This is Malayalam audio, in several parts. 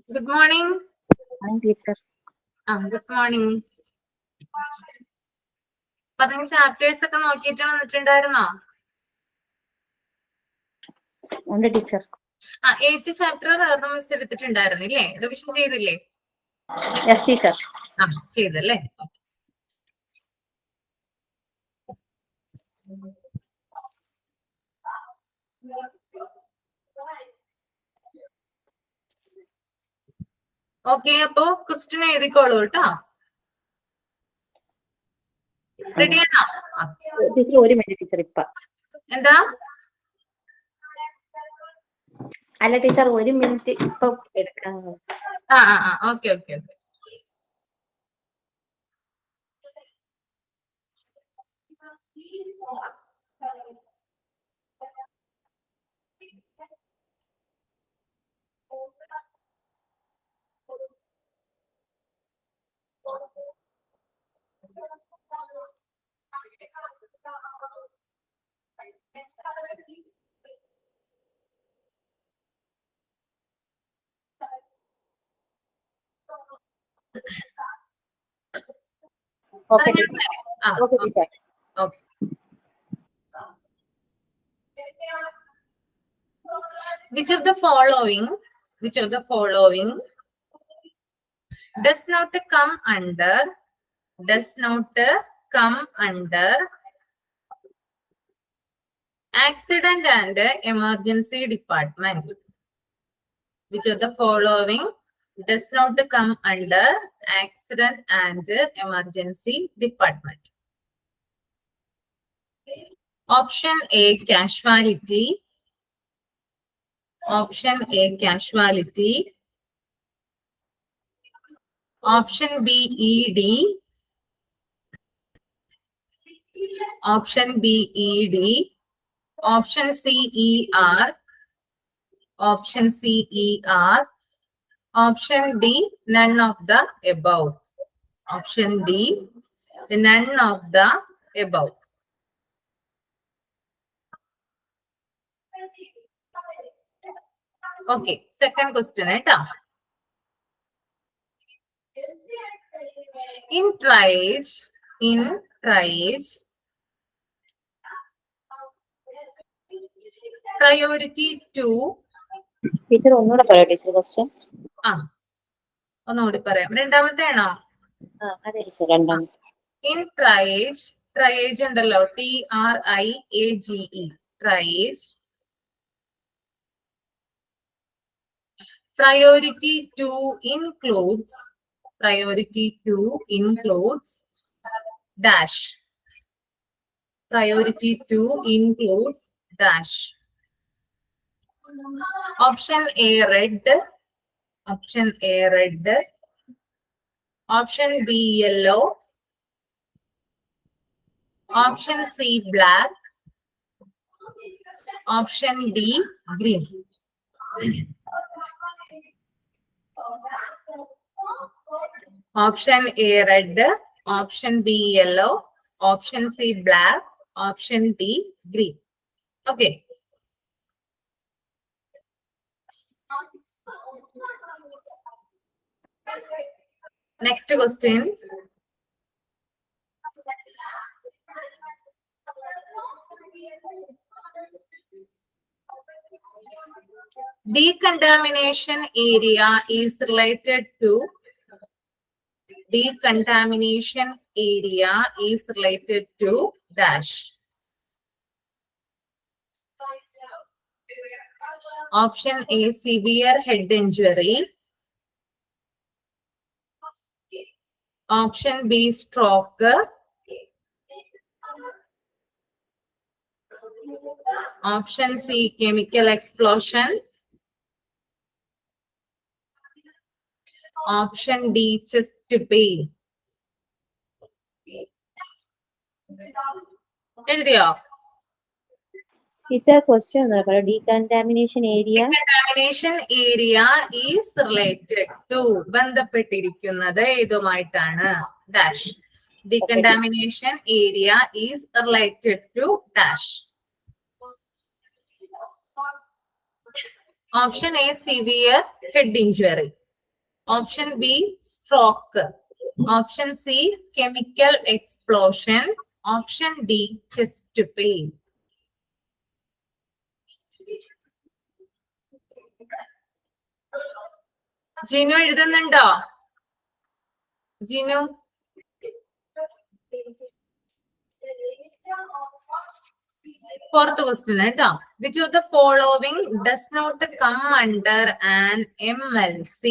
Good morning. Morning, teacher. Good morning. 15 chapters ഒക്കെ നോക്കിയിട്ട് വന്നിട്ടുണ്ടായിരുന്നോ? ഉണ്ട് ടീച്ചർ. 8th ചാപ്റ്റർ വേറെ മിസ് എടുത്തിട്ടുണ്ടായിരുന്നില്ലേ? റിവിഷൻ ചെയ്തില്ലേ? Yes teacher. ചെയ്തല്ലേ? ഓക്കെ, അപ്പോ ക്വസ്റ്റ്യൻ എഴുതിക്കോളൂ കേട്ടോ. റെഡിയാണോ? ടീച്ചർ ഒരു മിനിറ്റ് ടീച്ചർ. എന്താ? അല്ല ടീച്ചർ, ഒരു മിനിറ്റ് ഇപ്പൊ എടുക്കാം. Okay okay okay. Okay teacher. Okay teacher. Okay. Which of the following does not come under accident and emergency department? Which of the following does not come under accident and emergency department? Option A, casualty. Option A, casualty. Option B, ED. Option B, ED. Option C, ER. Option C, ER. Option D, none of the above. Option D, none of the above. Okay, second question. In triage, priority 2. Teacher ഒന്നുകൂടെ പറയാം ടീച്ചർ ക്വസ്റ്റ്യൻ. ഒന്നുകൂടി പറയാം. രണ്ടാമത്തെ ആണോ? അതെ ടീച്ചർ, രണ്ടാമത്തെ. In triage ഉണ്ടല്ലോ, TRIAGE, triage. Priority 2 includes dash. Priority 2 includes dash. Option A, red. Option A, red. Option B, yellow. Option C, black. Option D, green. Option A, red. Option B, yellow. Option C, black. Option D, green. Okay. Next question. Decontamination area is related to dash. Option A, severe head injury. Option B, stroke. Option C, chemical explosion. Option D, chest pain. എഴുതിയോ? ടീച്ചർ ക്വസ്റ്റ്യൻ ഒന്ന് പറയാം. Decontamination area is related to, ബന്ധപ്പെട്ടിരിക്കുന്നത് ഏതുമായിട്ടാണ്? Dash. Decontamination area is related to dash. Option A, severe head injury. Option B, stroke. Option C, chemical explosion. Option D, chest pain. Jinu എഴുതുന്നുണ്ടോ? ജിനു fourth question കേട്ടോ. Which of the following does not come under an MLC?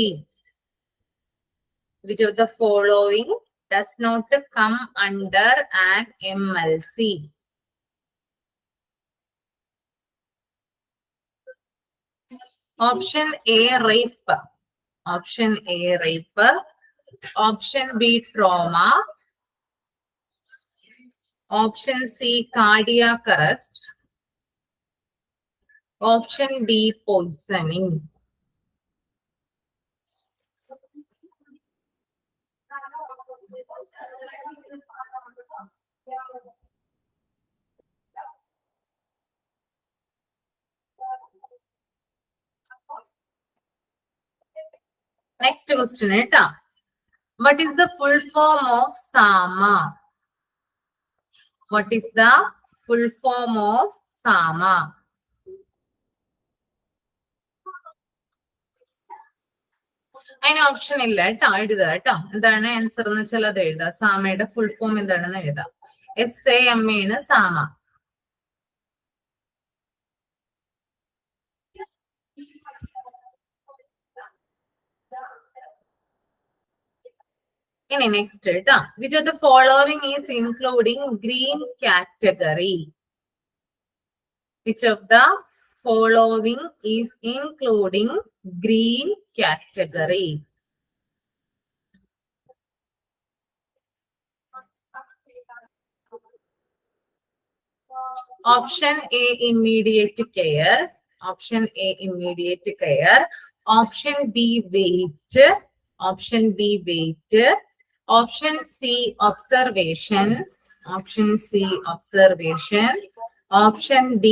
Which of the following does not come under an MLC? Option A, rape. Option A, rape. Option B, trauma. Option C, cardiac arrest. Option D, poisoning. Next question കേട്ടോ. What is the full form of SAMA? What is the full form of SAMA? അതിന് ഓപ്ഷൻ ഇല്ല കേട്ടോ, എഴുതുക കേട്ടോ. എന്താണ് ആൻസർ എന്ന് വെച്ചാൽ അത് എഴുതുക. സാമയുടെ ഫുൾ ഫോം എന്താണെന്ന് എഴുതാം. SAMA ആണ് സാമ. ഇനി നെക്സ്റ്റ് കേട്ടോ. Which of the following is including green category? Which of the following is including green category? Option A, immediate care. Option A, immediate care. Option B, wait. Option B, wait. Option C, observation. Option C, observation. Option D,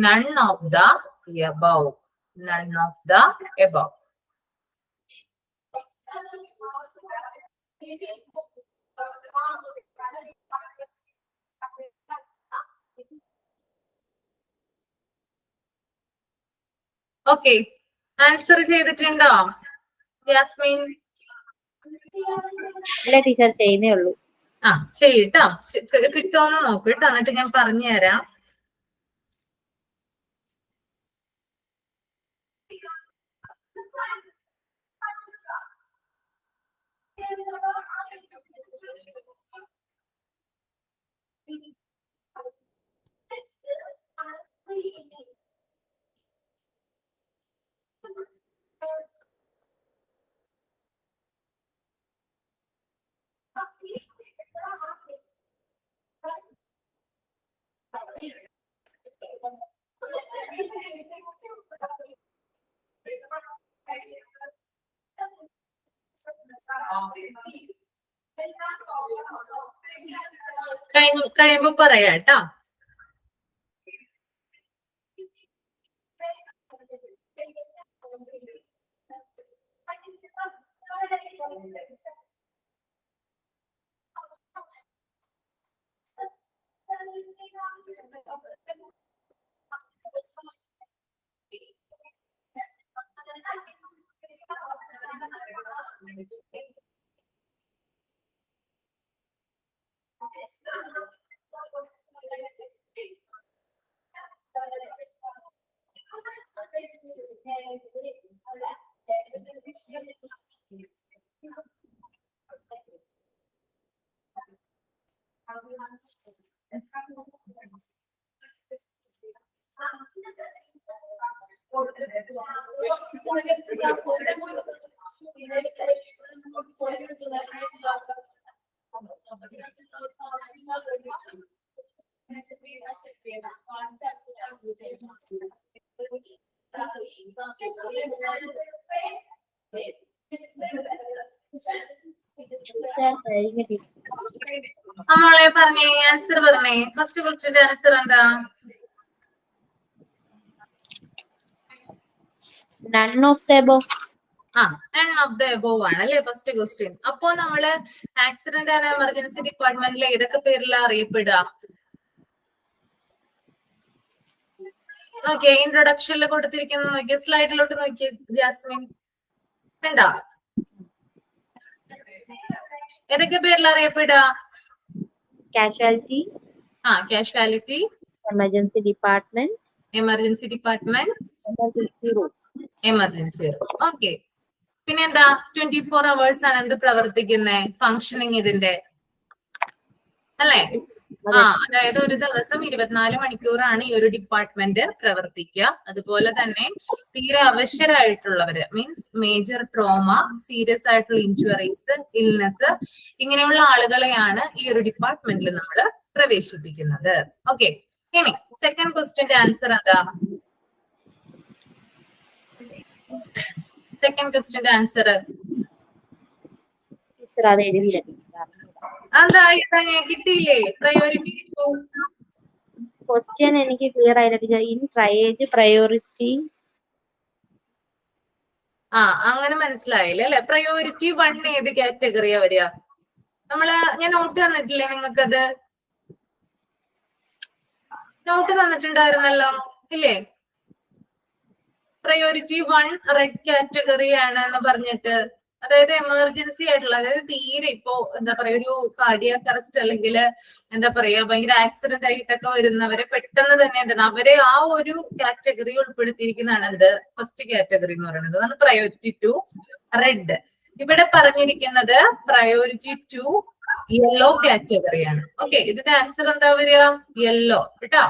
none of the above. None of the above. Okay. Answer ചെയ്തിട്ടുണ്ടോ ജാസ്മിൻ? ഇല്ല ടീച്ചർ, ചെയ്യുന്നേ ഉള്ളൂ. ആ ചെയ്യട്ടോ. കിട്ടുമോന്ന് നോക്കൂ കേട്ടോ, എന്നിട്ട് ഞാൻ പറഞ്ഞു തരാം. കഴിയുമ്പോ പറയാം കേട്ടോ. കഴിഞ്ഞ ടീച്ചർ. നമ്മളെ പറഞ്ഞേ, ആൻസർ പറഞ്ഞേ. ഫസ്റ്റ് ക്വസ്റ്റ്യന്റെ ആൻസർ എന്താ? None of the above. none of the above ആണ് അല്ലെ ഫസ്റ്റ് ക്വസ്റ്റ്യൻ. അപ്പോ നമ്മള് ആക്സിഡന്റ് ആൻഡ് എമർജൻസി ഡിപ്പാർട്ട്മെന്റിൽ ഏതൊക്കെ പേരിൽ അറിയപ്പെടുക? നോക്കിയേ, ഇൻട്രൊഡക്ഷനിൽ കൊടുത്തിരിക്കുന്ന നോക്കിയേ, സ്ലൈഡിലോട്ട് നോക്കിയേ ജാസ്മിൻ, കണ്ടോ ഏതൊക്കെ പേരിൽ അറിയപ്പെടുക? Casualty, casualty, emergency department, emergency department, emergency room. Emergency room. Okay, പിന്നെന്താ 24 hours ആണ് എന്ത് പ്രവർത്തിക്കുന്നത്? ഫങ്ഷനിങ് ഇതിന്റെ അല്ലെ? അതായത് ഒരു ദിവസം 24 മണിക്കൂറാണ് ഈ ഒരു ഡിപ്പാർട്ട്മെന്റ് പ്രവർത്തിക്കുക. അതുപോലെ തന്നെ തീരെ അവശരായിട്ടുള്ളവര്, മീൻസ് മേജർ ട്രോമ, സീരിയസ് ആയിട്ടുള്ള ഇഞ്ചുറീസ്, ഇൽനെസ്, ഇങ്ങനെയുള്ള ആളുകളെയാണ് ഈ ഒരു ഡിപ്പാർട്ട്മെന്റിൽ നമ്മൾ പ്രവേശിപ്പിക്കുന്നത്. ഓക്കെ, ഇനി സെക്കൻഡ് ക്വസ്റ്റ്യന്റെ ആൻസർ എന്താ? സെക്കൻഡ് ക്വസ്റ്റ്യന്റെ ആൻസർ എന്താ? കിട്ടിയില്ലേ? Priority two. ക്വസ്റ്റ്യൻ എനിക്ക് ക്ലിയർ ആയില്ല ടീച്ചർ. ഇൻ ട്രയേജ് പ്രയോറിറ്റി അങ്ങനെ മനസ്സിലായില്ലേ അല്ലെ? പ്രയോറിറ്റി 1 ഏത് കാറ്റഗറിയാ വരിക? ഞാൻ നോട്ട് തന്നിട്ടില്ലേ നിങ്ങൾക്കത്? നോട്ട് തന്നിട്ടുണ്ടായിരുന്നല്ലോ ഇല്ലേ? പ്രയോറിറ്റി 1 റെഡ് കാറ്റഗറി ആണ് എന്ന് പറഞ്ഞിട്ട്, അതായത് എമർജൻസി ആയിട്ടുള്ള, അതായത് തീരെ ഇപ്പോ എന്താ പറയാ ഒരു കാർഡിയാക് അറസ്റ്റ് അല്ലെങ്കിൽ എന്താ പറയാ ഭയങ്കര ആക്സിഡന്റ് ആയിട്ടൊക്കെ വരുന്നവരെ പെട്ടെന്ന് തന്നെ എന്താണ് അവരെ ആ ഒരു കാറ്റഗറി ഉൾപ്പെടുത്തിയിരിക്കുന്നതാണ് എന്ത് ഫസ്റ്റ് കാറ്റഗറി എന്ന് പറയുന്നത്. അതാണ് പ്രയോറിറ്റി 2 റെഡ്. ഇവിടെ പറഞ്ഞിരിക്കുന്നത് പ്രയോറിറ്റി 2 യെല്ലോ കാറ്റഗറിയാണ്. ഓക്കെ, ഇതിന്റെ ആൻസർ എന്താ വരിക? യെല്ലോ കേട്ടോ.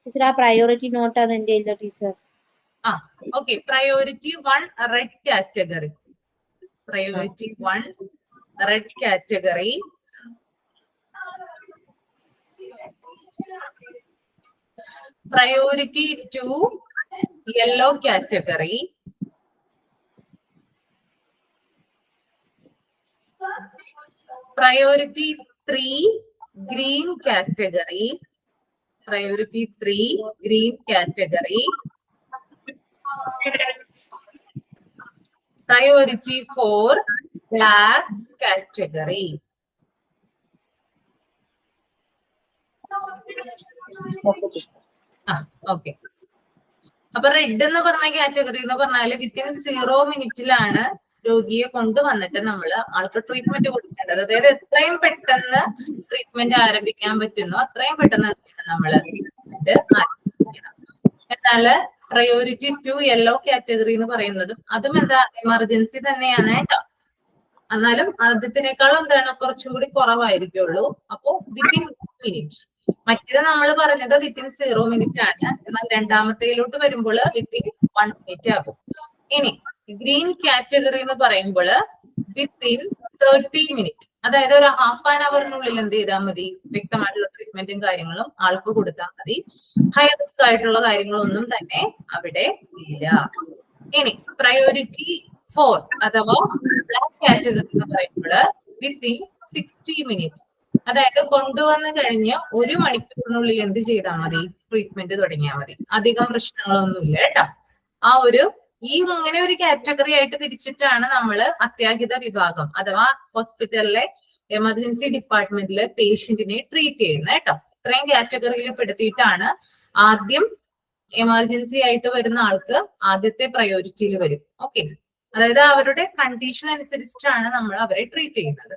ടീച്ചർ ആ പ്രയോറിറ്റി നോട്ട് അത് എന്റെ ഇല്ല teacher. Okay, priority 1 red category. Priority 1 red category, priority 2 yellow category, priority 3 green category, priority 3 green category, priority 4 black category. Okay, അപ്പൊ റെഡ് എന്ന് പറഞ്ഞ കാറ്റഗറി എന്ന് പറഞ്ഞാല് വിത്തിൻ 0 മിനിറ്റിലാണ് രോഗിയെ കൊണ്ടുവന്നിട്ട് നമ്മൾ ആൾക്ക് ട്രീറ്റ്മെന്റ് കൊടുക്കേണ്ടത്. അതായത് എത്രയും പെട്ടെന്ന് ട്രീറ്റ്മെന്റ് ആരംഭിക്കാൻ പറ്റുന്നു അത്രയും പെട്ടെന്ന് നമ്മൾ ട്രീറ്റ്മെന്റ് ആരംഭിക്കണം. എന്നാല് പ്രയോറിറ്റി 2 യെല്ലോ കാറ്റഗറി എന്ന് പറയുന്നതും അതും എന്താ എമർജൻസി തന്നെയാണ് കേട്ടോ. എന്നാലും ആദ്യത്തിനേക്കാളും എന്താണ് കുറച്ചുകൂടി കുറവായിരിക്കുള്ളൂ. അപ്പോ വിത്തിൻ 1 മിനിറ്റ്. മറ്റേത് നമ്മൾ പറഞ്ഞത് വിത്തിൻ 0 മിനിറ്റ് ആണ്. എന്നാൽ രണ്ടാമത്തേലോട്ട് വരുമ്പോൾ വിത്തിൻ 1 മിനിറ്റ് ആകും. ഇനി ഗ്രീൻ കാറ്റഗറി എന്ന് പറയുമ്പോൾ വിത്തിൻ 30 മിനിറ്റ്, അതായത് ഒരു ഹാഫ് ആൻ അവറിനുള്ളിൽ എന്ത് ചെയ്താൽ മതി? വ്യക്തമായിട്ടുള്ള ട്രീറ്റ്മെന്റും കാര്യങ്ങളും ആൾക്ക് കൊടുത്താൽ മതി. ഹൈ റിസ്ക് ആയിട്ടുള്ള കാര്യങ്ങളൊന്നും തന്നെ അവിടെ ഇല്ല. ഇനി പ്രയോറിറ്റി 4 അഥവാ ബ്ലാക്ക് കാറ്റഗറി എന്ന് പറയുമ്പോൾ വിത്തിൻ 60 മിനിറ്റ്, അതായത് കൊണ്ടുവന്ന് കഴിഞ്ഞ് 1 മണിക്കൂറിനുള്ളിൽ എന്ത് ചെയ്താൽ മതി? ട്രീറ്റ്മെന്റ് തുടങ്ങിയാൽ മതി. അധികം പ്രശ്നങ്ങളൊന്നുമില്ല കേട്ടോ. ആ ഒരു ഇങ്ങനെ ഒരു കാറ്റഗറി ആയിട്ട് തിരിച്ചിട്ടാണ് നമ്മൾ അത്യാഹിത വിഭാഗം അഥവാ ഹോസ്പിറ്റലിലെ എമർജൻസി ഡിപ്പാർട്ട്മെന്റിലെ പേഷ്യന്റിനെ ട്രീറ്റ് ചെയ്യുന്നത് കേട്ടോ. ഇത്രയും കാറ്റഗറിയിൽ പെടുത്തിയിട്ടാണ് ആദ്യം എമർജൻസി ആയിട്ട് വരുന്ന ആൾക്ക് ആദ്യത്തെ പ്രയോറിറ്റിയിൽ വരും. ഓക്കെ, അതായത് അവരുടെ കണ്ടീഷൻ അനുസരിച്ചിട്ടാണ് നമ്മൾ അവരെ ട്രീറ്റ് ചെയ്യുന്നത്.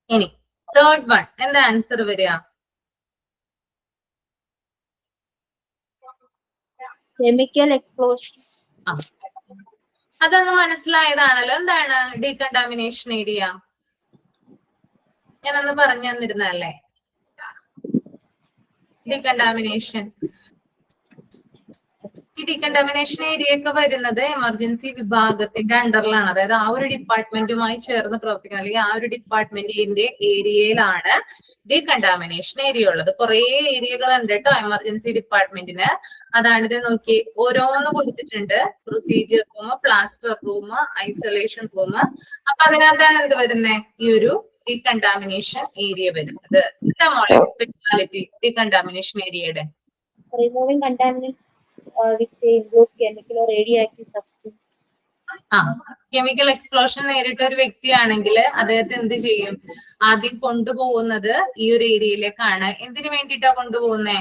ഇനി തേർഡ് വൺ എന്താ ആൻസർ വരിക? Chemical explosion. അതൊന്ന് മനസ്സിലായതാണല്ലോ. എന്താണ് ഡീകണ്ടാമിനേഷൻ ഏരിയ? ഞാനൊന്ന് പറഞ്ഞു തന്നിരുന്നല്ലേ ഡീകണ്ടാമിനേഷൻ. ഈ ഡീകണ്ടാമിനേഷൻ ഏരിയ ഒക്കെ വരുന്നത് എമർജൻസി വിഭാഗത്തിന്റെ അണ്ടറിലാണ്. അതായത് ആ ഒരു ഡിപ്പാർട്ട്മെന്റുമായി ചേർന്ന് പ്രവർത്തിക്കുന്ന അല്ലെങ്കിൽ ആ ഒരു ഡിപ്പാർട്ട്മെന്റിന്റെ ഏരിയയിലാണ് ഡീകണ്ടാമിനേഷൻ ഏരിയ ഉള്ളത്. കുറെ ഏരിയകൾ ഉണ്ട് കേട്ടോ എമർജൻസി ഡിപ്പാർട്ട്മെന്റിന്. അതാണിത് നോക്കി ഓരോന്ന് കൊടുത്തിട്ടുണ്ട്. Procedure room, plaster room, isolation room. അപ്പൊ അതിനകത്താണ് എന്ത് വരുന്നത്? ഈ ഒരു ഡീകണ്ടാമിനേഷൻ ഏരിയ വരുന്നത്. എന്താ മോളെ സ്പെഷ്യാലിറ്റി ഡീകണ്ടാമിനേഷൻ ഏരിയയുടെ? Removing contaminants which includes chemical or radioactive substance. ആ കെമിക്കൽ എക്സ്പ്ലോഷൻ നേരിട്ട ഒരു വ്യക്തിയാണെങ്കിൽ അദ്ദേഹത്തെ എന്ത് ചെയ്യും? ആദ്യം കൊണ്ടുപോകുന്നത് ഈ ഒരു ഏരിയയിലേക്കാണ്. എന്തിനു വേണ്ടിയിട്ടാ കൊണ്ടുപോകുന്നേ?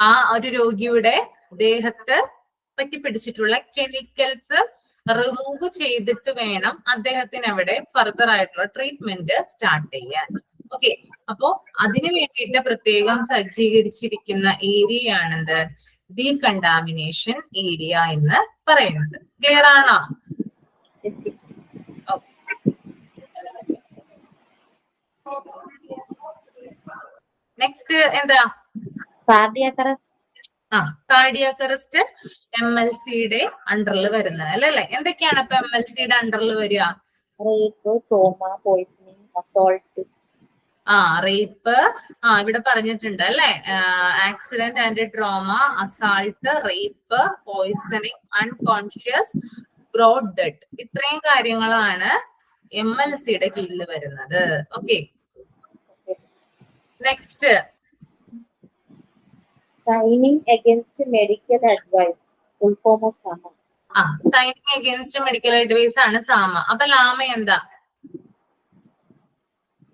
ആ ഒരു രോഗിയുടെ ദേഹത്ത് പറ്റിപ്പിടിച്ചിട്ടുള്ള കെമിക്കൽസ് റിമൂവ് ചെയ്തിട്ട് വേണം അദ്ദേഹത്തിന് അവിടെ ഫർദർ ആയിട്ടുള്ള ട്രീറ്റ്മെന്റ് സ്റ്റാർട്ട് ചെയ്യാൻ. ഓക്കെ, അപ്പോ അതിനു വേണ്ടിയിട്ട് പ്രത്യേകം സജ്ജീകരിച്ചിരിക്കുന്ന ഏരിയ ആണെന്ത്? ഡീകണ്ടാമിനേഷൻ ഏരിയ എന്ന് പറയുന്നത്. ക്ലിയർ ആണോ? നെക്സ്റ്റ് എന്താ? Cardiac arrest. കാർഡിയാക് അറസ്റ്റ് MLC-യുടെ അണ്ടറിൽ വരുന്നത് അല്ലേ? എന്തൊക്കെയാണ് ഇപ്പൊ MLC-യുടെ അണ്ടറിൽ വരിക? Rape, trauma, poisoning, assault. Rape ഇവിടെ പറഞ്ഞിട്ടുണ്ട് അല്ലെ? Accident and trauma, assault, rape, poisoning, unconscious, brought dead. ഇത്രയും കാര്യങ്ങളാണ് MLC-യുടെ കീഴിൽ വരുന്നത്. Okay, next signing against medical advice, full form of SAMA. Signing against medical advice ആണ് സാമ. അപ്പൊ ലാമ എന്താ?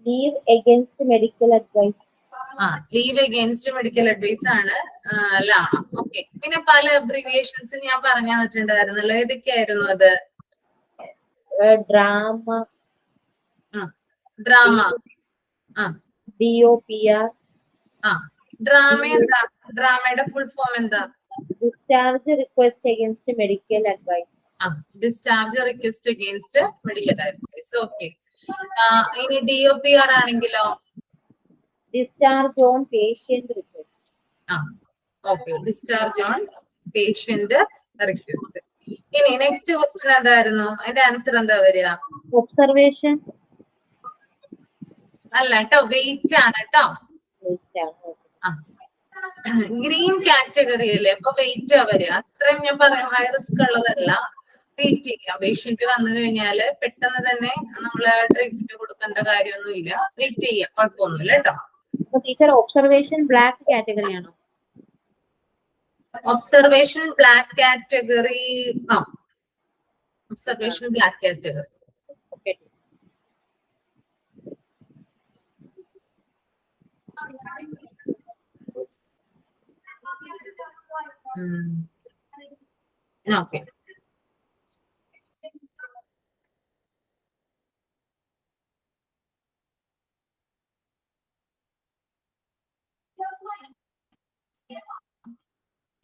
Leave against medical advice. Leave against medical advice ആണ് ലാമ. ഓക്കെ, പിന്നെ പല അബ്രിവിയേഷൻസ് ഞാൻ പറഞ്ഞു തന്നിട്ടുണ്ടായിരുന്നല്ലോ. ഏതൊക്കെയായിരുന്നു അത്? Drama, drama, DOPR. ഡ്രാമ എന്താ? ഡ്രാമയുടെ ഫുൾ ഫോം എന്താ? Discharge request against medical advice. Discharge request against medical advice. Okay, ഇനി DOPR ആണെങ്കിലോ? Discharge on patient request. Okay, discharge on patient request. ഇനി നെക്സ്റ്റ് ക്വസ്റ്റ്യൻ എന്തായിരുന്നു? അതിന്റെ ആൻസർ എന്താ വരിക? ഒബ്സർവേഷൻ അല്ല കേട്ടോ, വെയിറ്റ് ആണ് കേട്ടോ. ഗ്രീൻ കാറ്റഗറി അല്ലേ, അപ്പൊ വെയിറ്റ് വരിക. അത്രയും ഞാൻ പറയാം, ഹൈ റിസ്ക് ഉള്ളതല്ല. വെയിറ്റ് ചെയ്യാം. പേഷ്യന്റ് വന്നു കഴിഞ്ഞാല് പെട്ടെന്ന് തന്നെ നമ്മള് ട്രീറ്റ്മെന്റ് കൊടുക്കേണ്ട കാര്യമൊന്നുമില്ല. വെയിറ്റ് ചെയ്യാം, കുഴപ്പമൊന്നുമില്ല കേട്ടോ. ടീച്ചർ, ഒബ്സർവേഷൻ ബ്ലാക്ക് കാറ്റഗറി ആണോ? Observation black category. Observation black category. Okay,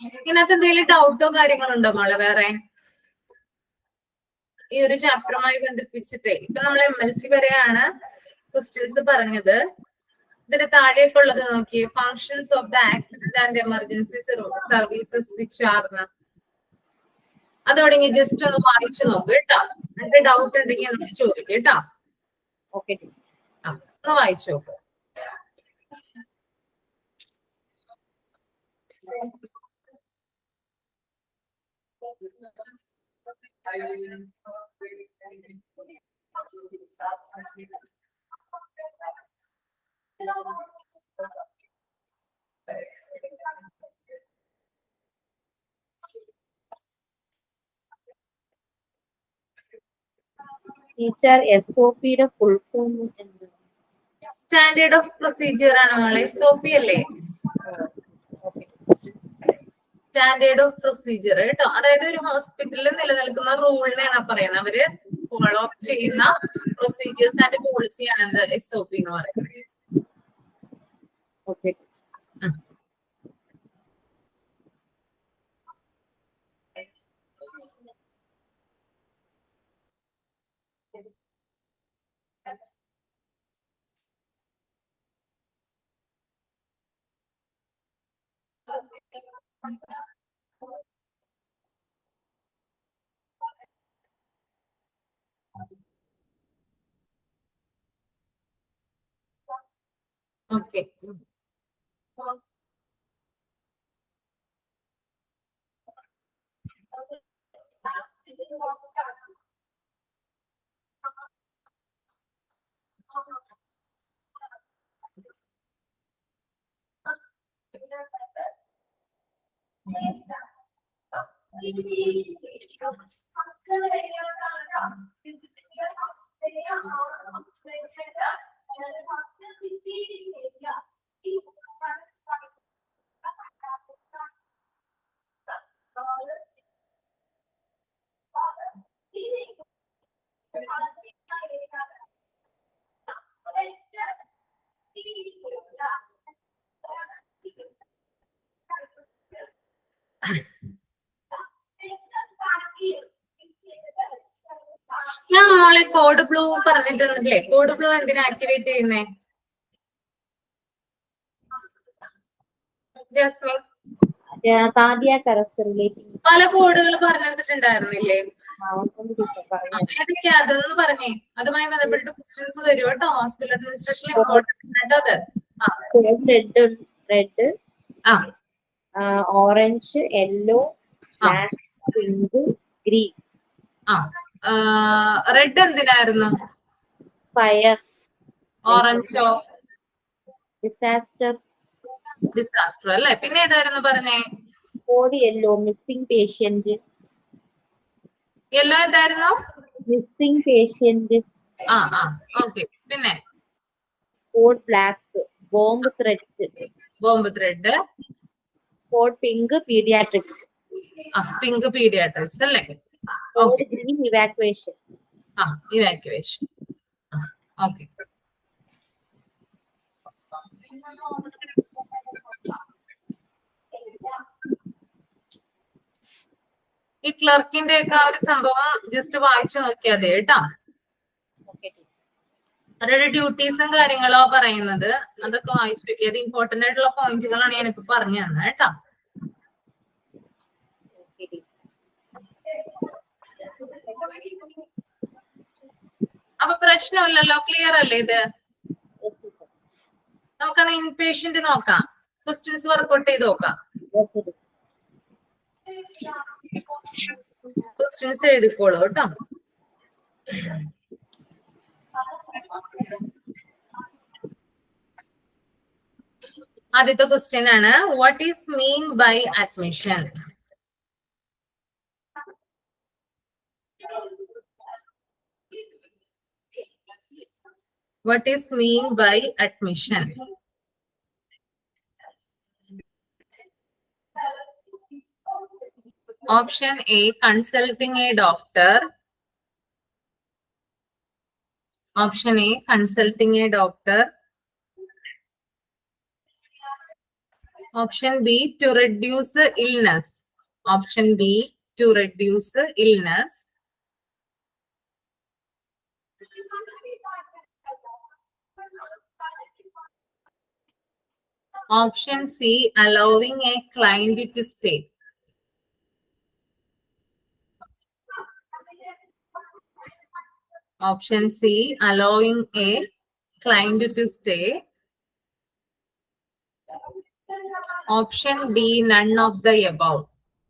ഇതിനകത്ത് എന്തെങ്കിലും ഡൗട്ടോ കാര്യങ്ങളോ ഉണ്ടോ മോളെ? വേറെ ഈ ഒരു ചാപ്റ്ററുമായി ബന്ധിപ്പിച്ചിട്ടേ ഇപ്പൊ നമ്മൾ MLC വരെയാണ് ക്വസ്റ്റ്യൻസ് പറഞ്ഞത്. ഇതിന് താഴേക്ക് ഉള്ളത് നോക്കിയേ. Functions of the accident and emergency services which ആർന്ന്. അതോടെ ജസ്റ്റ് ഒന്ന് വായിച്ചു നോക്ക് കേട്ടോ. എന്നിട്ട് ഡൗട്ട് ഉണ്ടെങ്കിൽ നമുക്ക് ചോദിക്കും കേട്ടോ. ഓക്കെ, ഒന്ന് വായിച്ചു നോക്ക്. ടീച്ചർ, SOP-യുടെ ഫുൾ ഫോം എന്താണ്? സ്റ്റാൻഡേർഡ് ഓഫ് പ്രൊസീജിയർ ആണ് മോളെ. SOP അല്ലേ? സ്റ്റാൻഡേർഡ് ഓഫ് പ്രൊസീജിയർ കേട്ടോ. അതായത് ഒരു ഹോസ്പിറ്റലിൽ നിലനിൽക്കുന്ന റൂളിനെയാണ് പറയുന്നത്. അവര് ഫോളോ അപ്പ് ചെയ്യുന്ന പ്രൊസീജിയേഴ്സ് ആൻഡ് പോളിസിയാണ് എന്ത് SOP എന്ന് പറയുന്നത്. ഓക്കെ, ഓക്കെ, ഞാൻ മോളെ കോഡ് ബ്ലൂ പറഞ്ഞിട്ടുണ്ടല്ലേ, കോഡ് ബ്ലൂ എന്തിനാ ആക്ടിവേറ്റ് ചെയ്യുന്നേ ജസ്മിൻ? Cardiac arrest relating. പല കോഡുകൾ പറഞ്ഞു തന്നിട്ടുണ്ടായിരുന്നില്ലേ? ടീച്ചർ പറഞ്ഞു. ഏതൊക്കെയാ അതൊന്ന് പറഞ്ഞേ, അതുമായി ബന്ധപ്പെട്ട് ക്വസ്റ്റ്യൻസ് വരും കേട്ടോ. ഹോസ്പിറ്റൽ അഡ്മിനിസ്ട്രേഷനിൽ ഇമ്പോർട്ടന്റ് കേട്ടോ അത്. Red, orange, yellow, black, pink, green. Red എന്തിനായിരുന്നു? ഫയർ. ഓറഞ്ചോ? ഡിസാസ്റ്റർ. ഡിസാസ്റ്റർ അല്ലേ. പിന്നെ ഏതായിരുന്നു പറഞ്ഞേ? Code yellow, missing patient. Yellow എന്തായിരുന്നു? Missing patient. ഓക്കെ. പിന്നെ code black, bomb threat. Bomb threat. Code pink, paediatrics. Pink paediatrics അല്ലേ. Code green, evacuation. Evacuation. Okay. ഈ ക്ലർക്കിന്റെ ഒക്കെ ഒരു സംഭവം ജസ്റ്റ് വായിച്ചു നോക്കിയാൽ മതി കേട്ടോ. അവരുടെ ഡ്യൂട്ടീസും കാര്യങ്ങളോ പറയുന്നത് അതൊക്കെ വായിച്ചു നോക്കിയാൽ അത് ഇമ്പോർട്ടന്റ് ആയിട്ടുള്ള പോയിന്റുകളാണ് ഞാനിപ്പോ പറഞ്ഞു തന്നെ കേട്ടോ. അപ്പൊ പ്രശ്നമില്ലല്ലോ, ക്ലിയർ അല്ലേ ഇത്? നമുക്കത് ഇൻപേഷ്യന്റ് നോക്കാം, ക്വസ്റ്റ്യൻസ് വർക്ക്ഔട്ട് ചെയ്ത് നോക്കാം. ക്വസ്റ്റ്യൻസ് എഴുതിക്കോളൂ കേട്ടോ. ആദ്യത്തെ ക്വസ്റ്റ്യൻ ആണ്, what is mean by admission? What is mean by admission? Option A, consulting a doctor. Option A, consulting a doctor. Option B, to reduce illness. Option B, to reduce illness. Option C, allowing a client to stay. Option C, allowing a client to stay. Option D, none of the above.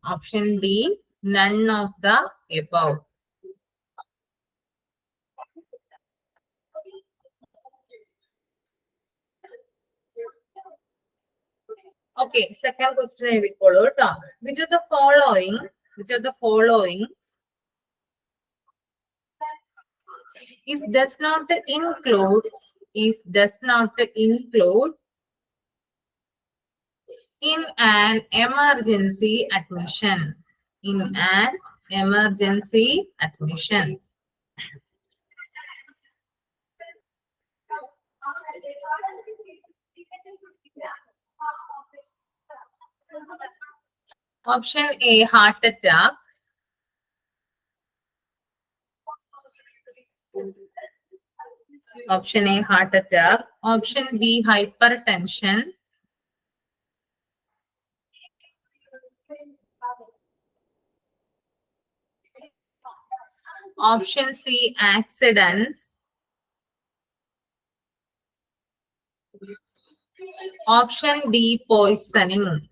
Option D, none of the above. Okay, second question എഴുതിക്കോളൂ കേട്ടോ. Which of the following does not include in an emergency admission? In an emergency admission. Option A, heart attack. Option A, heart attack. Option B, hypertension. Option C, accidents. Option D, poisoning.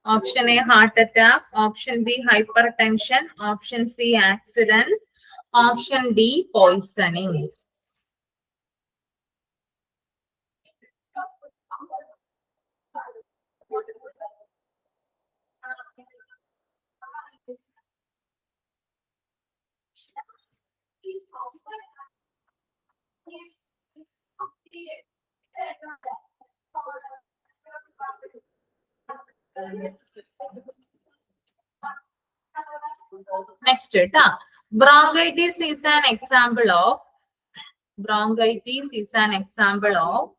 Option A, heart attack. Option B, hypertension. Option C, accidents. Option D, poisoning. Next, bronchitis is an example of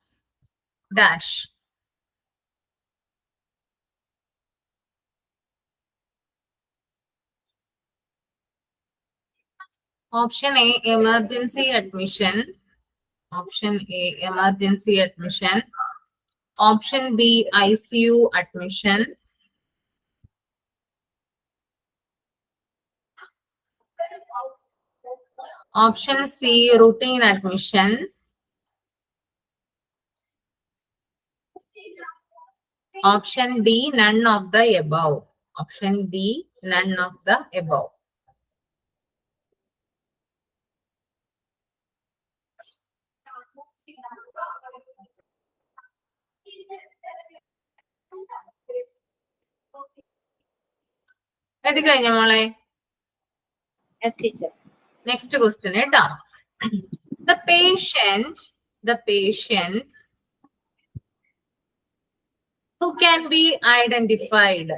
dash. Option A, emergency admission. Option A, emergency admission. Option B, ICU admission. Option C, routine admission. Option D, none of the above. Option D, none of the above. എഴുതി കഴിഞ്ഞ മോളെ? Yes, teacher. Next question, the patient who can be identified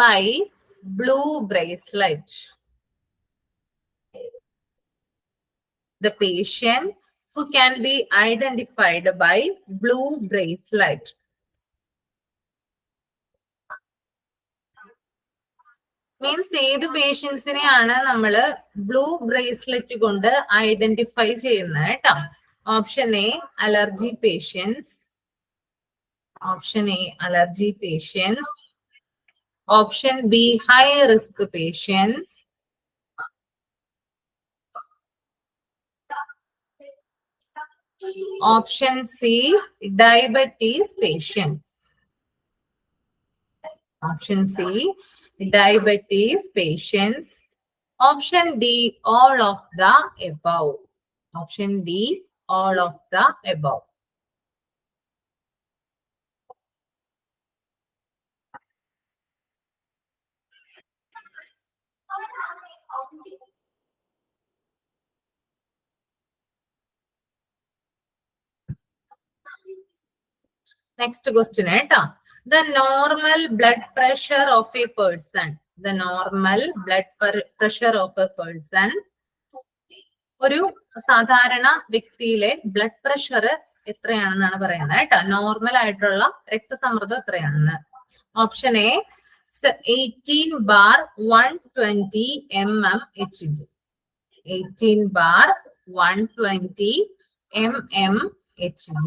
by blue bracelet. The patient who can be identified by blue bracelet. Means ഏത് പേഷ്യൻസിനെയാണ് നമ്മൾ ബ്ലൂ ബ്രേസ്ലെറ്റ് കൊണ്ട് ഐഡന്റിഫൈ ചെയ്യുന്നത് കേട്ടോ. Option A, allergy patients. Option A, allergy patients. Option B, high risk patients. Option C, diabetes patient. Option C, diabetes patients. Option D, all of the above. Option D, all of the above. Next question, the normal blood pressure of a person. The normal blood pressure of a person. ഒരു സാധാരണ വ്യക്തിയിലെ ബ്ലഡ് പ്രഷർ എത്രയാണെന്നാണ് പറയുന്നത് കേട്ടോ. നോർമൽ ആയിട്ടുള്ള രക്തസമ്മർദ്ദം എത്രയാണെന്ന്. Option A, 18/120 mmHg. 18/120 mmHg.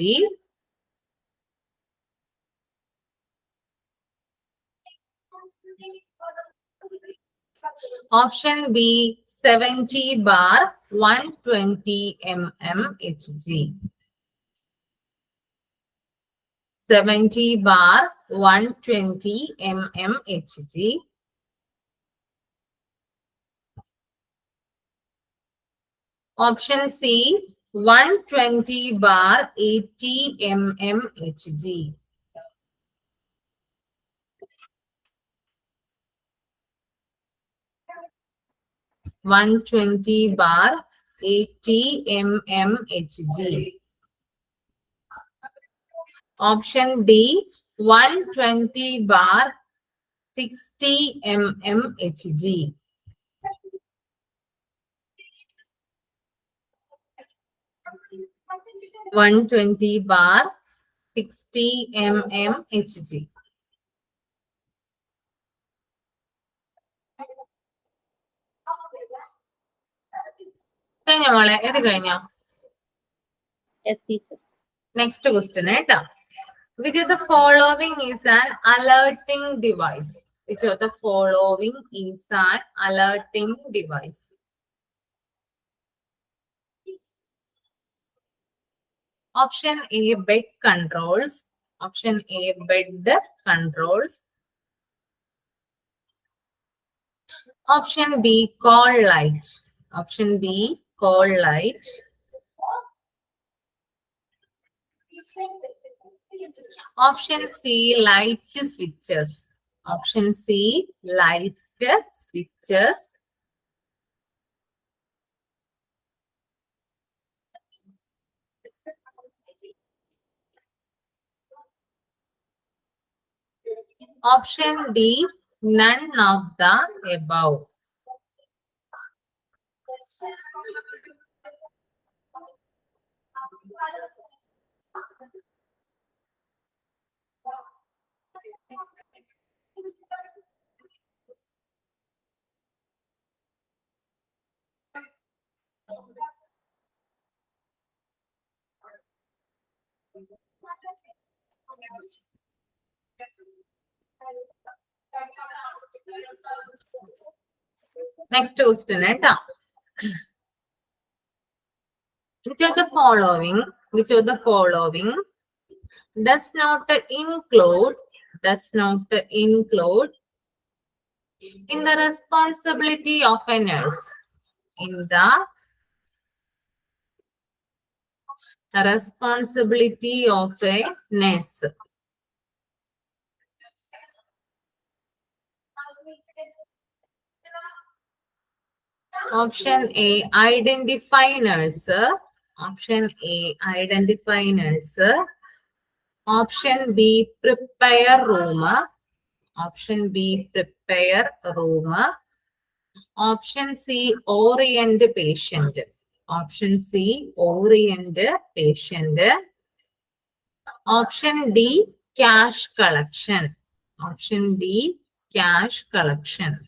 Option B, 70/120 mmHg. 70/120 mmHg. Option C, 120/80 mmHg. 120/80 mmHg. Option D, 120/60 mmHg. 120/60 mmHg. കഴിഞ്ഞ മോളെ? ഇത് കഴിഞ്ഞോ? Yes, teacher. Next question, which of the following is an alerting device? Which of the following is an alerting device? Option A, bed controls. Option A, bed controls. Option B, call light. Option B, call light. Option C, light switches. Option C, light switches. Option D, none of the above. Next question, കേട്ടോ. Which of the following does not include in the responsibility of a nurse? In the responsibility of a nurse. Option A, identify nurse. Option A, identify nurse. Option B, prepare room. Option B, prepare room. Option C, orient patient. Option C, orient patient. Option D, cash collection. Option D, cash collection.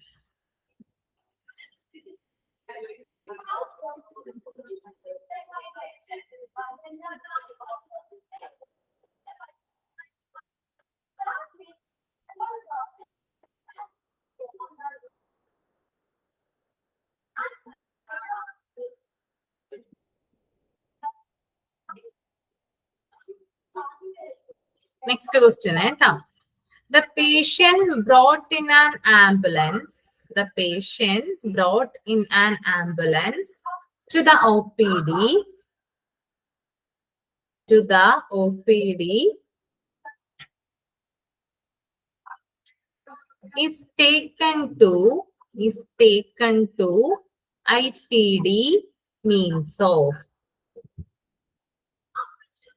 Next question, the patient brought in an ambulance. The patient brought in an ambulance to the OPD. To the OPD is taken to IPD means of.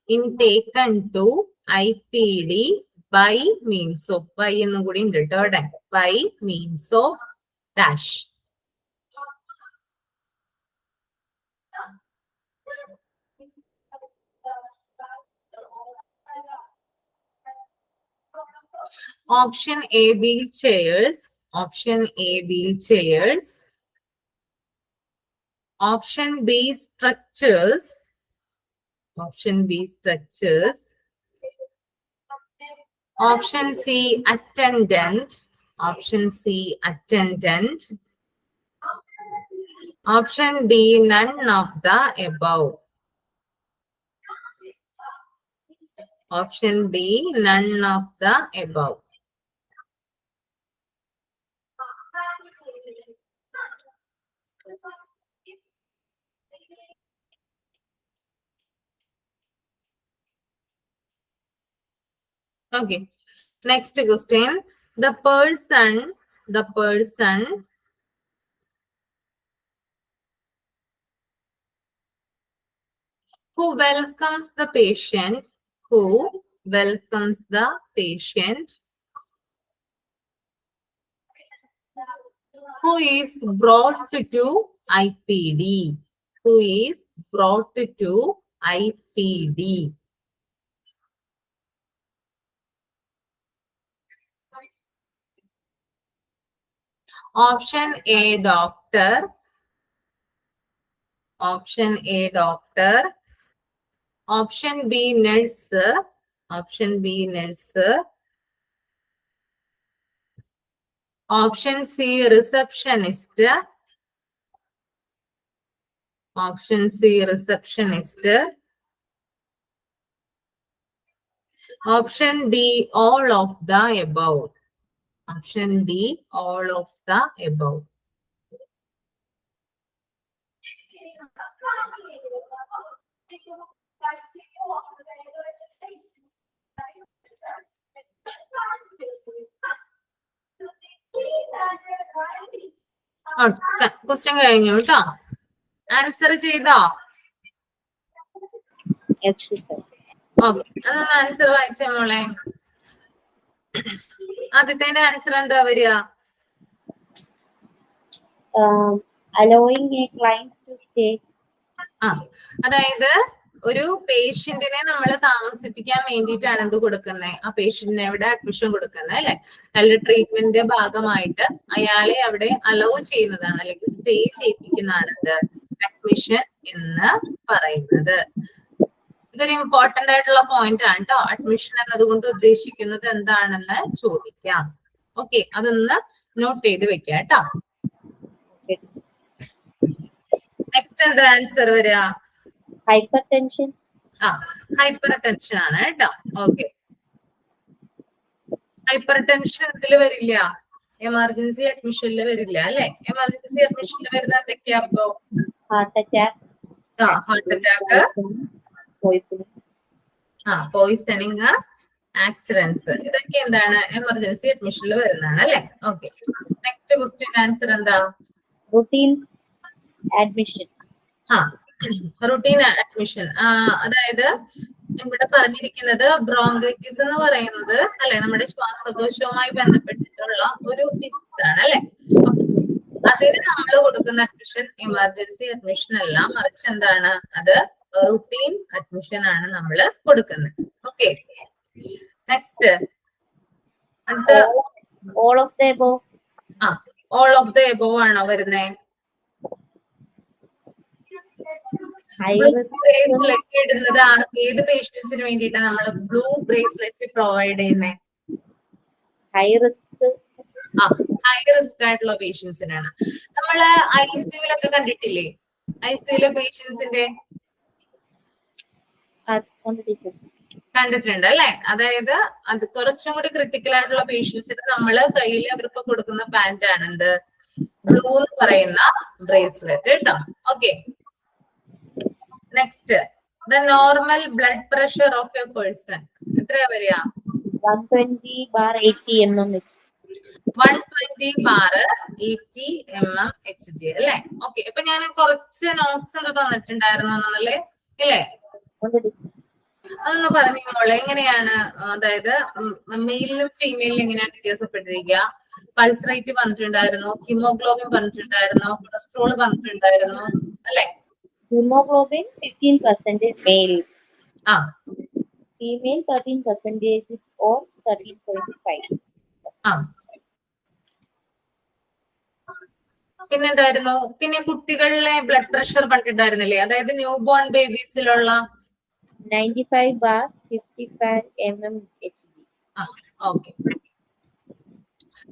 In taken to IPD by means of. By എന്നും കൂടി ഉണ്ട് കേട്ടോ അവിടെ. By means of dash. Option A, wheelchairs. Option A, wheelchairs. Option B, stretchers. Option B, stretchers. Option C, attendant. Option C, attendant. Option D, none of the above. Option D, none of the above. Okay. Next question. The person who welcomes the patient, who is brought to IPD. Who is brought to IPD? Option A, doctor. Option A, doctor. Option B, nurse. Option B, nurse. Option C, receptionist. Option C, receptionist. Option D, all of the above. Option D, all of the above. Question കഴിഞ്ഞു കേട്ടോ. ആൻസർ ചെയ്തോ? ഓക്കെ, അതൊന്ന് ആൻസർ വായിച്ച മോളെ. ആദ്യത്തെ ആൻസർ എന്താ വരിക? allowing a client to stay. അതായത് ഒരു പേഷ്യന്റിനെ നമ്മൾ താമസിപ്പിക്കാൻ വേണ്ടിയിട്ടാണ് എന്ത് കൊടുക്കുന്നത്, ആ പേഷ്യന്റിനെ അവിടെ അഡ്മിഷൻ കൊടുക്കുന്നത് അല്ലെ. നല്ല ട്രീറ്റ്മെന്റിന്റെ ഭാഗമായിട്ട് അയാളെ അവിടെ അലോ ചെയ്യുന്നതാണ് അല്ലെങ്കിൽ സ്റ്റേ ചെയ്യിപ്പിക്കുന്നതാണ് എന്ത് അഡ്മിഷൻ എന്ന് പറയുന്നത്. ഇതൊരു ഇമ്പോർട്ടന്റ് ആയിട്ടുള്ള പോയിന്റ് ആണ് കേട്ടോ. അഡ്മിഷൻ എന്നതുകൊണ്ട് ഉദ്ദേശിക്കുന്നത് എന്താണെന്ന് ചോദിക്കാം. ഓക്കെ, അതൊന്ന് നോട്ട് ചെയ്ത് വെക്കാം കേട്ടോ. നെക്സ്റ്റ് എന്താ ആൻസർ വരിക? Hyper tension. ഹൈപ്പർ ടെൻഷൻ ആണ് കേട്ടോ. ഓക്കെ, ഹൈപ്പർ ടെൻഷൻ ഇതിൽ വരില്ല, എമർജൻസി അഡ്മിഷനിൽ വരില്ല അല്ലെ. എമർജൻസി അഡ്മിഷനിൽ വരുന്ന എന്തൊക്കെയാ? അപ്പോ ഹാർട്ട് അറ്റാക്ക്, പോയിസണിങ്, ആക്സിഡന്റ്സ്, ഇതൊക്കെ എന്താണ് എമർജൻസി അഡ്മിഷനിൽ വരുന്നതാണ് അല്ലെ. ഓക്കെ, നെക്സ്റ്റ് ക്വസ്റ്റ്യൻ ആൻസർ എന്താ? Routine admission. റൂട്ടീൻ അഡ്മിഷൻ അതായത് ഇവിടെ പറഞ്ഞിരിക്കുന്നത് ബ്രോങ്കൈറ്റിസ് എന്ന് പറയുന്നത് അല്ലെ നമ്മുടെ ശ്വാസകോശവുമായി ബന്ധപ്പെട്ടിട്ടുള്ള ഒരു ഡിസീസ് ആണ് അല്ലെ. അതിന് നമ്മൾ കൊടുക്കുന്ന അഡ്മിഷൻ എമർജൻസി അഡ്മിഷൻ അല്ല, മറിച്ച് എന്താണ് അത് റൂട്ടീൻ അഡ്മിഷൻ ആണ് നമ്മൾ കൊടുക്കുന്നത്. ഓക്കെ, നെക്സ്റ്റ് അടുത്ത all of the above. All of the above ആണോ വരുന്നേ? ബ്രേസ്ലെറ്റ് ഇടുന്നത് ഏത് പേഷ്യൻസിന് വേണ്ടിയിട്ടാണ് നമ്മൾ ബ്ലൂ ബ്രേസ്ലെറ്റ് പ്രൊവൈഡ് ചെയ്യുന്നത്? ഹൈ റിസ്ക് ആയിട്ടുള്ള പേഷ്യൻസിനാണ്. നമ്മള് ഐസിയുലൊക്കെ കണ്ടിട്ടില്ലേ? ഐസിയുലെ പേഷ്യൻസിന്റെ കണ്ടിട്ടുണ്ട് അല്ലെ. അതായത് അത് കുറച്ചും കൂടി ക്രിട്ടിക്കൽ ആയിട്ടുള്ള പേഷ്യൻസിന് നമ്മള് കയ്യിൽ അവർക്ക് കൊടുക്കുന്ന പാന്റ് ആണ് എന്ത് ബ്ലൂ എന്ന് പറയുന്ന ബ്രേസ്ലെറ്റ് കേട്ടോ. Okay, next the normal blood pressure of A person എത്രയാ വരിക? 120/80 mm/Hg. 120/80 mm/Hg അല്ലെ. ഓക്കെ, ഇപ്പൊ ഞാൻ കുറച്ച് നോട്ട്സ് എന്താ തന്നിട്ടുണ്ടായിരുന്നു അല്ലേ? ഇല്ലേ? അതൊന്ന് പറഞ്ഞു മോളെ, എങ്ങനെയാണ് അതായത് മെയിലിനും ഫീമെയിലിനും എങ്ങനെയാണ് വ്യത്യാസപ്പെട്ടിരിക്കുക? പൾസ് റേറ്റ് പറഞ്ഞിട്ടുണ്ടായിരുന്നു, ഹിമോഗ്ലോബിൻ പറഞ്ഞിട്ടുണ്ടായിരുന്നു, കൊളസ്ട്രോൾ പറഞ്ഞിട്ടുണ്ടായിരുന്നു അല്ലെ. Hemoglobin 15% male. Female 13% or 13.5. പിന്നെന്തായിരുന്നു? പിന്നെ കുട്ടികളിലെ ബ്ലഡ് പ്രഷർ പറഞ്ഞിട്ടുണ്ടായിരുന്നില്ലേ? അതായത് ന്യൂ ബോൺ ബേബീസിലുള്ള 95/55 mm/Hg. ഓക്കെ,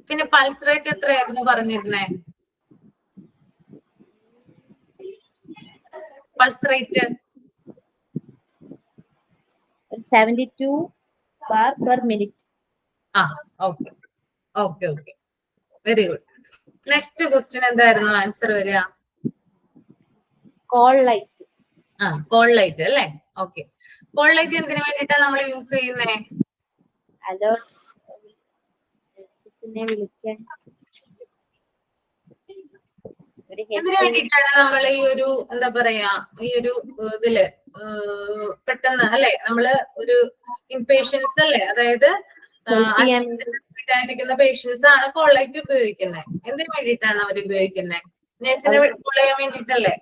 പിന്നെ പൾസ് റേറ്റ് എത്രയായിരുന്നു പറഞ്ഞിരുന്നേ? Pulse rate 72 bar per minute. Okay okay okay, very good. Next question എന്തായിരുന്നു ആൻസർ വരിക? Call light. കോൾ ലൈറ്റ് അല്ലേ. ഓക്കെ, കോൾ ലൈറ്റ് എന്തിനു വേണ്ടിയിട്ടാണ് നമ്മൾ യൂസ് ചെയ്യുന്നേ? അലേർട്ട് വിളിക്കാൻ. ഇതിനു വേണ്ടിയിട്ടാണ് നമ്മൾ ഈ ഒരു എന്താ പറയാ ഈ ഒരു ഇതില് പെട്ടെന്ന് അല്ലെ നമ്മള് ഒരു ഇൻപേഷ്യൻസ് അല്ലെ, അതായത് ിക്കുന്ന പേഷ്യൻസ് ആണ് കോൾ ലൈറ്റ് ഉപയോഗിക്കുന്നത്. എന്തിനു വേണ്ടിയിട്ടാണ് അവർ ഉപയോഗിക്കുന്നത്? നഴ്സിനെ കോൾ ചെയ്യാൻ വേണ്ടിയിട്ടല്ലേ?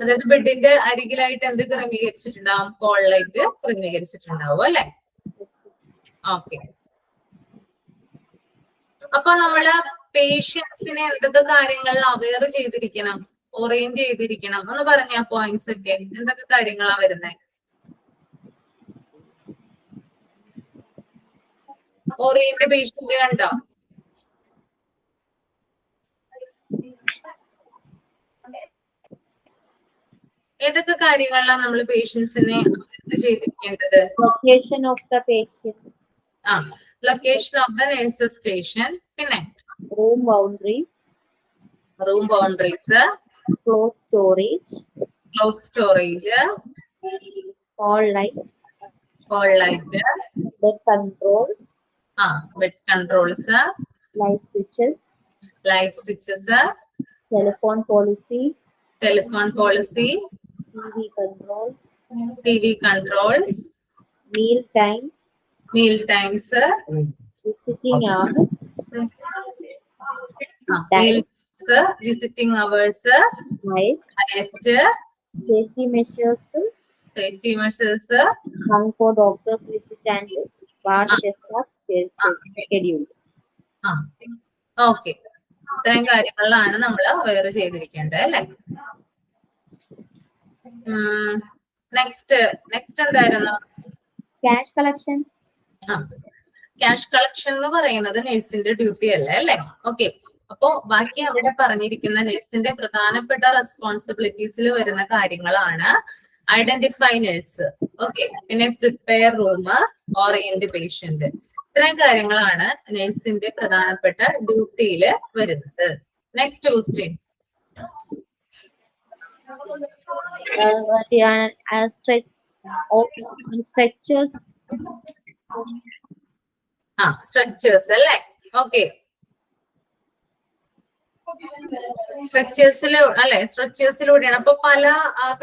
അതായത് ബെഡിന്റെ അരികിലായിട്ട് എന്ത് ക്രമീകരിച്ചിട്ടുണ്ടാവും? കോൾ ലൈറ്റ് ക്രമീകരിച്ചിട്ടുണ്ടാവും അല്ലെ. ഓക്കെ, അപ്പൊ നമ്മള് പേഷ്യൻസിനെ എന്തൊക്കെ കാര്യങ്ങളിൽ അവെയർ ചെയ്തിരിക്കണം, ഓറിയന്റ് ചെയ്തിരിക്കണം എന്ന് പറഞ്ഞ പോയിന്റ്സ് ഒക്കെ എന്തൊക്കെ കാര്യങ്ങളാ വരുന്നത്? ഓറിയന്റ് പേഷ്യന്റ് കണ്ടോ? ഏതൊക്കെ കാര്യങ്ങളിലാണ് നമ്മൾ പേഷ്യൻസിനെ ചെയ്തിരിക്കേണ്ടത്? Location of the patient. Location of the nurses station. പിന്നെ room boundaries. cloth storage, call light, bed control, bed controls, light switches, telephone policy, TV controls, meal time, times, visiting hours, meal, visiting hours, diet, safety measures, time for doctor's visit and bath test are scheduled. Okay. ഇത്രയും കാര്യങ്ങളിലാണ് നമ്മൾ അവെയർ ചെയ്തിരിക്കേണ്ടത് അല്ലെ. നെക്സ്റ്റ് എന്തായിരുന്നു? Cash collection. ക്യാഷ് കളക്ഷൻ എന്ന് പറയുന്നത് നഴ്സിന്റെ ഡ്യൂട്ടി അല്ലേ അല്ലെ. ഓക്കെ. അപ്പോ ബാക്കി അവിടെ പറഞ്ഞിരിക്കുന്ന നഴ്സിന്റെ പ്രധാനപ്പെട്ട റെസ്പോൺസിബിലിറ്റീസിൽ വരുന്ന കാര്യങ്ങളാണ് ഐഡന്റിഫൈ നഴ്സ്, ഓക്കെ, പിന്നെ പ്രിപ്പയർ റൂം, ഓറിയന്റ് പേഷ്യന്റ്. ഇത്രയും കാര്യങ്ങളാണ് നഴ്സിന്റെ പ്രധാനപ്പെട്ട ഡ്യൂട്ടിയിൽ വരുന്നത്. Next question. സ്ട്രക്ചേഴ്സ് അല്ലേ. ഓക്കെ. സ്ട്രക്ചേഴ്സിലൂടെയാണ്. അപ്പൊ പല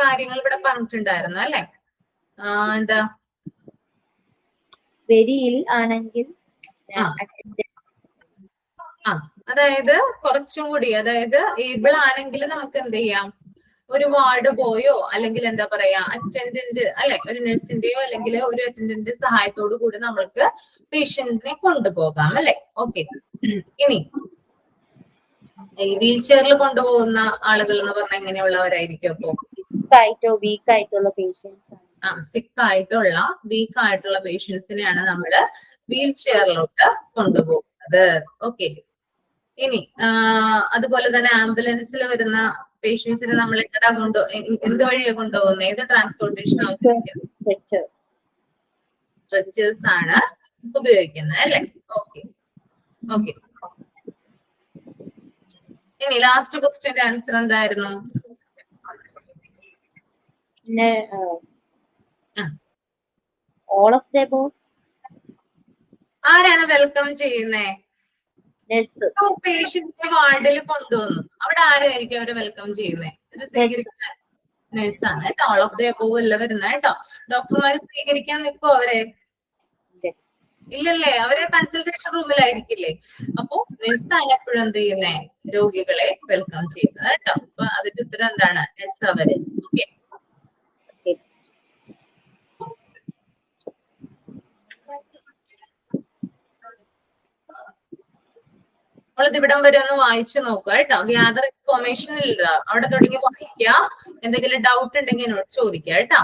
കാര്യങ്ങൾ ഇവിടെ പറഞ്ഞിട്ടുണ്ടായിരുന്നു അല്ലെ. എന്താ വെരിയിൽ ആണെങ്കിൽ അതായത് കുറച്ചും കൂടി, അതായത് ഏബിൾ ആണെങ്കിൽ നമുക്ക് എന്ത് ചെയ്യാം, ഒരു വാർഡ് ബോയോ അല്ലെങ്കിൽ എന്താ പറയാ അറ്റൻഡന്റ് അല്ലെ, ഒരു നഴ്സിന്റെയോ അല്ലെങ്കിൽ ഒരു അറ്റൻഡന്റ് സഹായത്തോടു കൂടി നമ്മൾക്ക് പേഷ്യന്റിനെ കൊണ്ടുപോകാം അല്ലെ. ഓക്കെ. ഇനി വീൽ ചെയറിൽ കൊണ്ടുപോകുന്ന ആളുകൾ എന്ന് പറഞ്ഞാൽ എങ്ങനെയുള്ളവരായിരിക്കും? അപ്പോ വീക്ക് ആയിട്ടുള്ള പേഷ്യൻസ്, സിക്ക് ആയിട്ടുള്ള വീക്ക് ആയിട്ടുള്ള പേഷ്യൻസിനെയാണ് നമ്മള് വീൽ ചെയറിലോട്ട് കൊണ്ടുപോകുന്നത്. ഓക്കെ. ഇനി അതുപോലെ തന്നെ ആംബുലൻസിൽ വരുന്ന പേഷ്യൻസിനെ നമ്മൾ എന്ത് വഴിയാണ് കൊണ്ടുപോകുന്നത്? ഏത് ട്രാൻസ്പോർട്ടേഷൻ സ്ട്രെച്ചേഴ്സ് ആണ് ഉപയോഗിക്കുന്നത് അല്ലെ. ഓക്കെ. ഓക്കെ. ഇനി ലാസ്റ്റ് ക്വസ്റ്റ്യന്റെ ആൻസർ എന്തായിരുന്നു? all of the above. ആരാണ് വെൽക്കം ചെയ്യുന്നേ? നഴ്സ്. പേഷ്യന്റിനെ വാർഡിൽ കൊണ്ടുവന്നു, അവിടെ ആരായിരിക്കും അവരെ വെൽക്കം ചെയ്യുന്നേ? ഇത് സ്വീകരിക്കുന്ന നഴ്സാണ് കേട്ടോ. ഓൾ ഓഫ് ദി അബോവ് അല്ല വരുന്ന കേട്ടോ. ഡോക്ടർമാര് സ്വീകരിക്കാൻ നിൽക്കുമോ അവരെ? ഇല്ലല്ലേ, അവരെ കൺസൾട്ടേഷൻ റൂമിലായിരിക്കില്ലേ. അപ്പോ നഴ്സാണ് എപ്പോഴും എന്ത് ചെയ്യുന്നേ? രോഗികളെ വെൽക്കം ചെയ്യുന്നത് കേട്ടോ. അപ്പൊ അതിന്റെ ഉത്തരം എന്താണ്? നഴ്സ് അവര്. ഓക്കെ. നമ്മളിത് ഇവിടം വരെ ഒന്ന് വായിച്ചു നോക്കുക കേട്ടോ. ഗ്യാദർ ഇൻഫോർമേഷൻ ഇല്ല, അവിടെ തുടങ്ങി വായിക്കുക. എന്തെങ്കിലും ഡൗട്ട് ഉണ്ടെങ്കിൽ എന്നോട് ചോദിക്കുക കേട്ടോ.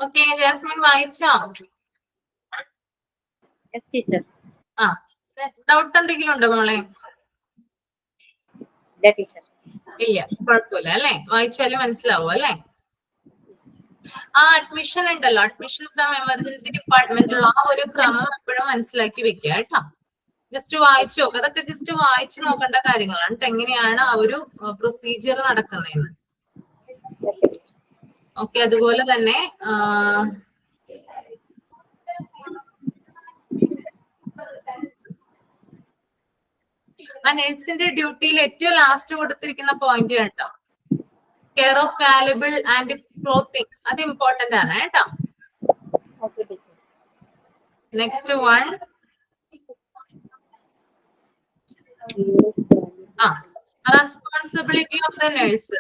ഓക്കെ, ജാസ്മിൻ വായിച്ചോ? Yes teacher. ആ, ഡൗട്ട് എന്തെങ്കിലും ഉണ്ടോ മോളെ? ഇല്ല ടീച്ചർ. ഇല്ല, കുഴപ്പമില്ല അല്ലെ, വായിച്ചാലും മനസ്സിലാവും അല്ലെ. ആ അഡ്മിഷൻ ഉണ്ടല്ലോ, അഡ്മിഷൻ ഫ്രം എമർജൻസി ഡിപ്പാർട്ട്മെന്റിലുള്ള ആ ഒരു ക്രമം എപ്പോഴും മനസ്സിലാക്കി വെക്കുക കേട്ടോ. ജസ്റ്റ് വായിച്ചു നോക്കുക, അതൊക്കെ ജസ്റ്റ് വായിച്ചു നോക്കേണ്ട കാര്യങ്ങളാണ്. എങ്ങനെയാണ് ആ ഒരു പ്രൊസീജിയർ നടക്കുന്നതെന്ന്. ഓക്കെ, അതുപോലെ തന്നെ ആ നഴ്സിന്റെ ഡ്യൂട്ടിയിൽ ഏറ്റവും ലാസ്റ്റ് കൊടുത്തിരിക്കുന്ന പോയിന്റ് കേട്ടോ, care of valuable and clothing, അത് ഇമ്പോർട്ടന്റ് ആണ് കേട്ടോ. Next one, responsibility of the nurse.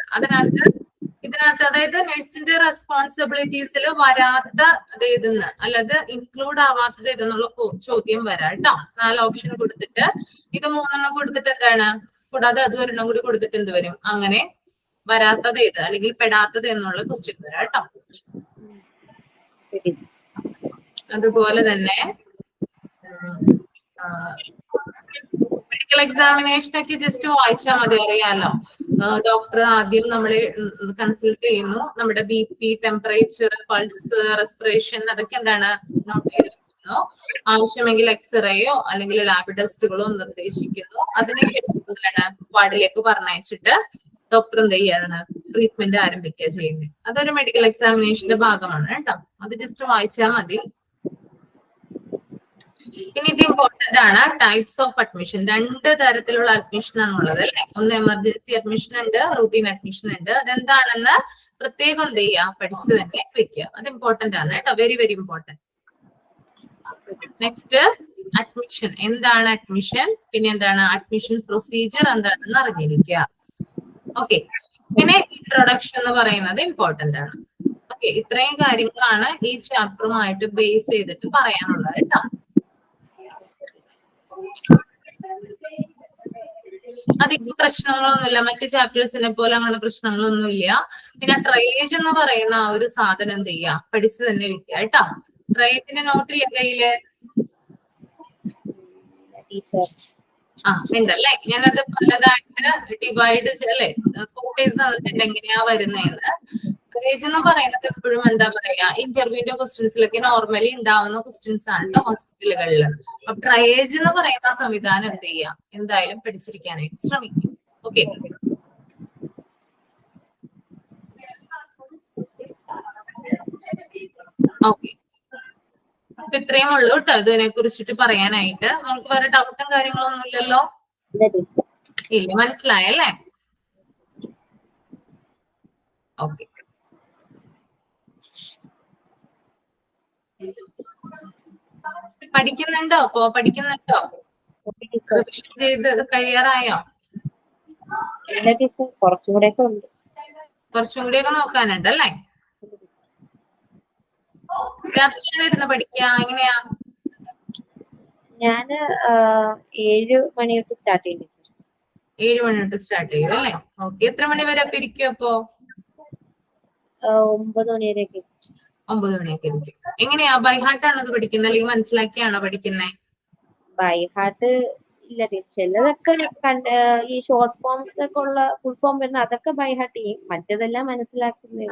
ഇതിനകത്ത് അതായത് നഴ്സിന്റെ റെസ്പോൺസിബിലിറ്റീസിൽ വരാത്ത ഇതെന്ന്, അല്ലാതെ ഇൻക്ലൂഡ് ആവാത്തത് ഇതെന്നുള്ള ചോദ്യം വരാം കേട്ടോ. 4 ഓപ്ഷൻ കൊടുത്തിട്ട് ഇത് 3 കൊടുത്തിട്ട് എന്താണ്, കൂടാതെ അത് ഒരെണ്ണം കൂടി കൊടുത്തിട്ട് എന്ത് വരും, അങ്ങനെ വരാത്തത് ഏത് അല്ലെങ്കിൽ പെടാത്തത് എന്നുള്ള ക്വസ്റ്റ്യൻ വരാം കേട്ടോ. അതുപോലെ തന്നെ മെഡിക്കൽ എക്സാമിനേഷൻ ഒക്കെ ജസ്റ്റ് വായിച്ചാൽ മതി, അറിയാലോ. ഡോക്ടർ ആദ്യം നമ്മളെ കൺസൾട്ട് ചെയ്യുന്നു, നമ്മുടെ BP, ടെമ്പറേച്ചർ, പൾസ്, റെസ്പിറേഷൻ അതൊക്കെ എന്താണ് നോട്ട് ചെയ്ത് വെക്കുന്നു. ആവശ്യമെങ്കിൽ എക്സ്റേയോ അല്ലെങ്കിൽ ലാബ് ടെസ്റ്റുകളോ നിർദ്ദേശിക്കുന്നു. അതിനുശേഷം എന്താണ് വാർഡിലേക്ക് പറഞ്ഞയച്ചിട്ട് ഡോക്ടർ എന്ത് ചെയ്യാണ്, ട്രീറ്റ്മെന്റ് ആരംഭിക്കുക ചെയ്യുന്നത്. അതൊരു മെഡിക്കൽ എക്സാമിനേഷന്റെ ഭാഗമാണ് കേട്ടോ, അത് ജസ്റ്റ് വായിച്ചാൽ മതി. ഇനി ഇത് ഇമ്പോർട്ടന്റ് ആണ്, ടൈപ്സ് ഓഫ് അഡ്മിഷൻ. 2 തരത്തിലുള്ള അഡ്മിഷൻ ആണുള്ളത് അല്ലെ. ഒന്ന് എമർജൻസി അഡ്മിഷൻ ഉണ്ട്, റൂട്ടീൻ അഡ്മിഷൻ ഉണ്ട്. അതെന്താണെന്ന് പ്രത്യേകം എന്ത് ചെയ്യുക, പഠിച്ചു തന്നെ വെക്കുക. അത് ഇമ്പോർട്ടന്റ് ആണ് കേട്ടോ, very very important. Next admission, എന്താണ് അഡ്മിഷൻ, പിന്നെ എന്താണ് അഡ്മിഷൻ പ്രൊസീജിയർ എന്താണെന്ന് അറിഞ്ഞിരിക്കുക. ഓക്കെ, പിന്നെ ഇൻട്രൊഡക്ഷൻ എന്ന് പറയുന്നത് ഇമ്പോർട്ടന്റ് ആണ്. ഓക്കെ, ഇത്രയും കാര്യങ്ങളാണ് ഈ ചാപ്റ്ററുമായിട്ട് ബേസ് ചെയ്തിട്ട് പറയാനുള്ളത് കേട്ടോ. അധികം പ്രശ്നങ്ങളൊന്നുമില്ല, മറ്റു ചാപ്റ്റേഴ്സിനെ പോലെ അങ്ങനെ പ്രശ്നങ്ങളൊന്നുമില്ല. പിന്നെ ട്രയേജ് എന്ന് പറയുന്ന ആ ഒരു സാധനം എന്ത് ചെയ്യുക, പഠിച്ചു തന്നെ വെക്കുക കേട്ടോ. ട്രയേജിന്റെ നോട്ടില്ല കയ്യില്? ഉണ്ടല്ലേ, ഞാനത് പലതായിട്ട് ഡിവൈഡ് അല്ലെ സോർട്ട് ചെയ്ത് തന്നിട്ടുണ്ട് എങ്ങനെയാ വരുന്നതെന്ന്. ട്രയേജ് എന്ന് പറയുന്നത് എപ്പോഴും എന്താ പറയാ, ഇന്റർവ്യൂവിന്റെ ക്വസ്റ്റ്യൻസിലൊക്കെ നോർമലി ഉണ്ടാവുന്ന ക്വസ്റ്റ്യൻസ് ആണ് ഹോസ്പിറ്റലുകളിൽ. അപ്പൊ ട്രയേജ് എന്ന് പറയുന്ന സംവിധാനം എന്ത് ചെയ്യാം, എന്തായാലും പഠിച്ചിരിക്കാനായിട്ട് ശ്രമിക്കും. ഓക്കെ, ഓക്കെ, അപ്പൊ ഇത്രയും ഉള്ളൂ കേട്ടോ ഇതിനെ കുറിച്ചിട്ട് പറയാനായിട്ട്. നമുക്ക് വേറെ ഡൗട്ടും കാര്യങ്ങളൊന്നും ഇല്ലല്ലോ? ഇല്ല, മനസ്സിലായല്ലേ? ഓക്കെ, പഠിക്കുന്നുണ്ടോ? പഠിക്കുന്നുണ്ടോ? റിവിഷൻ ചെയ്ത് കഴിയാറായോ? കുറച്ചും കൂടെയൊക്കെ ഉണ്ട്. കുറച്ചും കൂടിയൊക്കെ നോക്കാനുണ്ട് അല്ലേ? രാത്രിയാണ് ഇരുന്ന് പഠിക്കുക, എങ്ങനെയാ? ഞാന് 7 മണി തൊട്ട് സ്റ്റാർട്ട് ചെയ്യും. 7 മണി തൊട്ട് സ്റ്റാർട്ട് ചെയ്യും അല്ലേ? ഓക്കെ, എത്ര മണി വരെ അപ്പൊ ഇരിക്കും അപ്പോ? 9 മണി വരെയൊക്കെ. 9 മണിയൊക്കെ ഇരിക്കും. എങ്ങനെയാ, ബൈ ഹാർട്ടാണോ അത് പഠിക്കുന്നത് അല്ലെങ്കിൽ മനസ്സിലാക്കിയാണോ പഠിക്കുന്നത്? ബൈ ഹാർട്ട് ഇല്ല, ചിലതൊക്കെ ഈ ഷോർട്ട് ഫോംസ് ഒക്കെ ഉള്ള ഫുൾ ഫോം വരുന്ന അതൊക്കെ ബൈ ഹാർട്ട് ചെയ്യും, മറ്റേതെല്ലാം മനസ്സിലാക്കുന്നേ.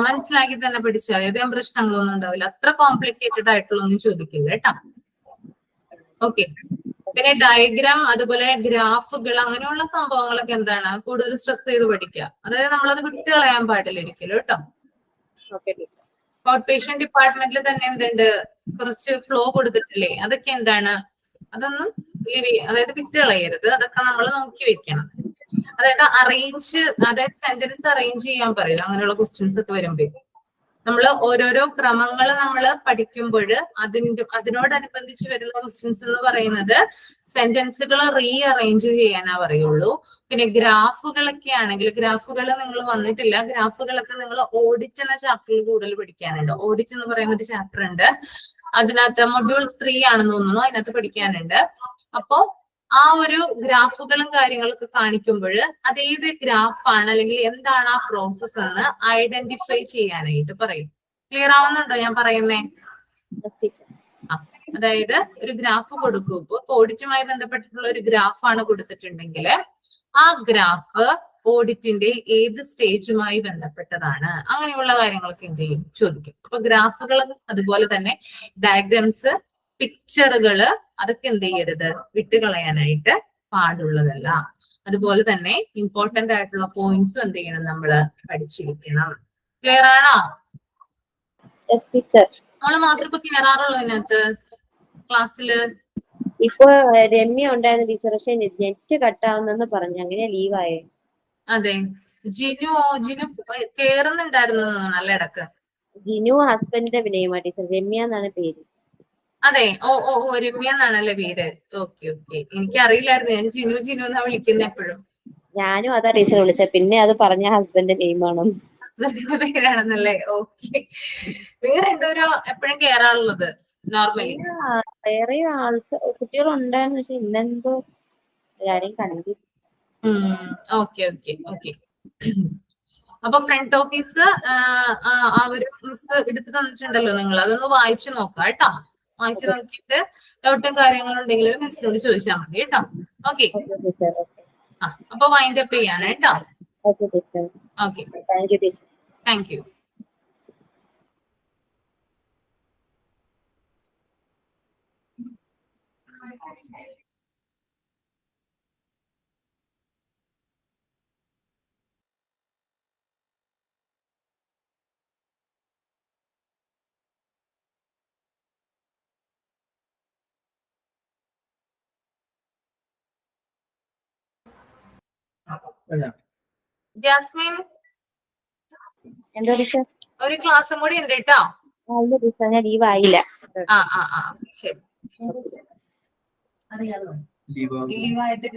മനസ്സിലാക്കി തന്നെ പഠിച്ചാൽ അധികം പ്രശ്നങ്ങളൊന്നും ഉണ്ടാവില്ല. അത്ര കോംപ്ലിക്കേറ്റഡ് ആയിട്ടുള്ള ഒന്നും ചോദിക്കില്ല കേട്ടോ. ഓക്കെ, പിന്നെ ഡയഗ്രാം അതുപോലെ ഗ്രാഫുകൾ അങ്ങനെയുള്ള സംഭവങ്ങളൊക്കെ എന്താണ് കൂടുതൽ സ്ട്രെസ് ചെയ്ത് പഠിക്കുക. അതായത് നമ്മളത് വിട്ട് കളയാൻ പാടില്ല ഒരിക്കലും കേട്ടോ. Okay teacher. ഔട്ട് പേഷ്യന്റ് ഡിപ്പാർട്ട്മെന്റിൽ തന്നെ എന്തുണ്ട്, കുറച്ച് ഫ്ലോ കൊടുത്തിട്ടില്ലേ, അതൊക്കെ എന്താണ്, അതൊന്നും അതായത് വിട്ട് കളയരുത്, അതൊക്കെ നമ്മൾ നോക്കി വെക്കണം. അതായത് അതായത് സെന്റൻസ് അറേഞ്ച് ചെയ്യാൻ പറയില്ല അങ്ങനെയുള്ള ക്വസ്റ്റ്യൻസ് ഒക്കെ വരുമ്പോൾ. നമ്മൾ ഓരോരോ ക്രമങ്ങൾ നമ്മൾ പഠിക്കുമ്പോൾ അതിനോടനുബന്ധിച്ച് വരുന്ന ക്വസ്റ്റ്യൻസ് എന്ന് പറയുന്നത് സെന്റൻസുകൾ അറേഞ്ച് ചെയ്യാനാ പറയുള്ളൂ. പിന്നെ ഗ്രാഫുകളൊക്കെ ആണെങ്കിൽ ഗ്രാഫുകൾ നിങ്ങൾ വന്നിട്ടില്ല, ഗ്രാഫുകളൊക്കെ നിങ്ങൾ ഓഡിറ്റ് എന്ന ചാപ്റ്ററിൽ കൂടുതൽ പഠിക്കാനുണ്ട്. ഓഡിറ്റ് എന്ന് പറയുന്ന ഒരു ചാപ്റ്റർ ഉണ്ട്, അതിനകത്ത് മൊഡ്യൂൾ 3 ആണെന്ന് തോന്നുന്നു, അതിനകത്ത് പഠിക്കാനുണ്ട്. അപ്പോ ആ ഒരു ഗ്രാഫുകളും കാര്യങ്ങളൊക്കെ കാണിക്കുമ്പോൾ അതേത് ഗ്രാഫാണ് അല്ലെങ്കിൽ എന്താണ് ആ പ്രോസസ് എന്ന് ഐഡന്റിഫൈ ചെയ്യാനായിട്ട് പറയും. ക്ലിയർ ആവുന്നുണ്ടോ ഞാൻ പറയുന്നേ? അതായത് ഒരു ഗ്രാഫ് കൊടുക്കുമ്പോൾ ഓഡിറ്റുമായി ബന്ധപ്പെട്ടിട്ടുള്ള ഒരു ഗ്രാഫാണ് കൊടുത്തിട്ടുണ്ടെങ്കിൽ ആ ഗ്രാഫ് ഓഡിറ്റിന്റെ ഏത് സ്റ്റേജുമായി ബന്ധപ്പെട്ടതാണ്, അങ്ങനെയുള്ള കാര്യങ്ങളൊക്കെ എന്ത് ചെയ്യും, ചോദിക്കും. അപ്പൊ ഗ്രാഫുകൾ അതുപോലെ തന്നെ ഡയഗ്രാംസ്, പിക്ചറുകള് അതൊക്കെ എന്ത് ചെയ്യരുത്, വിട്ടുകളയാനായിട്ട് പാടുള്ളതല്ല. അതുപോലെ തന്നെ ഇമ്പോർട്ടന്റ് ആയിട്ടുള്ള പോയിന്റ്സും എന്ത് ചെയ്യണം, നമ്മള് പഠിച്ചിരിക്കണം. ക്ലിയർ ആണോ? നമ്മള് മാത്രം ഇപ്പൊ കയറാറുള്ളൂ ഇതിനകത്ത് ക്ലാസ്സില്. ഇപ്പൊ രമ്യ ഉണ്ടായിരുന്ന ടീച്ചർ, പക്ഷെ നെറ്റ് കട്ടാവുന്നെന്ന് പറഞ്ഞു, അങ്ങനെ ലീവായേ. അതെ, ജിനു കേറുന്നുണ്ടായിരുന്നു നല്ല ഇടക്ക്. ജിനു ഹസ്ബൻഡിന്റെ നെയിമാ ടീച്ചർ, രമ്യ എന്നാണ് പേര്. അതെ, ഓ രമ്യ എന്നാണല്ലേ പേര്. ഓക്കെ. എനിക്കറിയില്ലായിരുന്നു, ഞാൻ ജിനു എന്നാ വിളിക്കുന്നത് എപ്പോഴും. ഞാനും അതാ ടീച്ചർ വിളിച്ചത്, പിന്നെ അത് പറഞ്ഞ ഹസ്ബൻഡിന്റെ നെയിമാണോ. ഹസ്ബൻഡിന്റെ പേരാണെന്നല്ലേ? ഓക്കെ. നിങ്ങൾ രണ്ടുപേരും എപ്പോഴും കേറാറുള്ളത് നോർമലി? വേറെ കുട്ടികളുണ്ടായിരുന്നു, പക്ഷെ ഇന്നെന്തോ ആരെയും കണ്ടില്ല. ഓക്കെ. അപ്പൊ ഫ്രണ്ട് ഓഫീസ് ആ ഒരു മിസ് എടുത്തു തന്നിട്ടുണ്ടല്ലോ, നിങ്ങൾ അതൊന്ന് വായിച്ചു നോക്കാം കേട്ടോ. വായിച്ചു നോക്കിയിട്ട് ഡൗട്ടും കാര്യങ്ങളും ഉണ്ടെങ്കിൽ മിസ്സിനോട് ചോദിച്ചാൽ മതി കേട്ടോ. ഓക്കെ. അപ്പൊ വൈൻഡ് അപ്പ് ചെയ്യാണ് കേട്ടോ. Okay, thank you. ജാസ്മിൻ, എന്താ ടീച്ചർ? ഒരു ക്ലാസ്സും കൂടി ഉണ്ട് കേട്ടോ. ഇല്ല ടീച്ചർ, ഞാൻ ലീവ് ആയില്ല. ശരി. ലീവായിട്ട്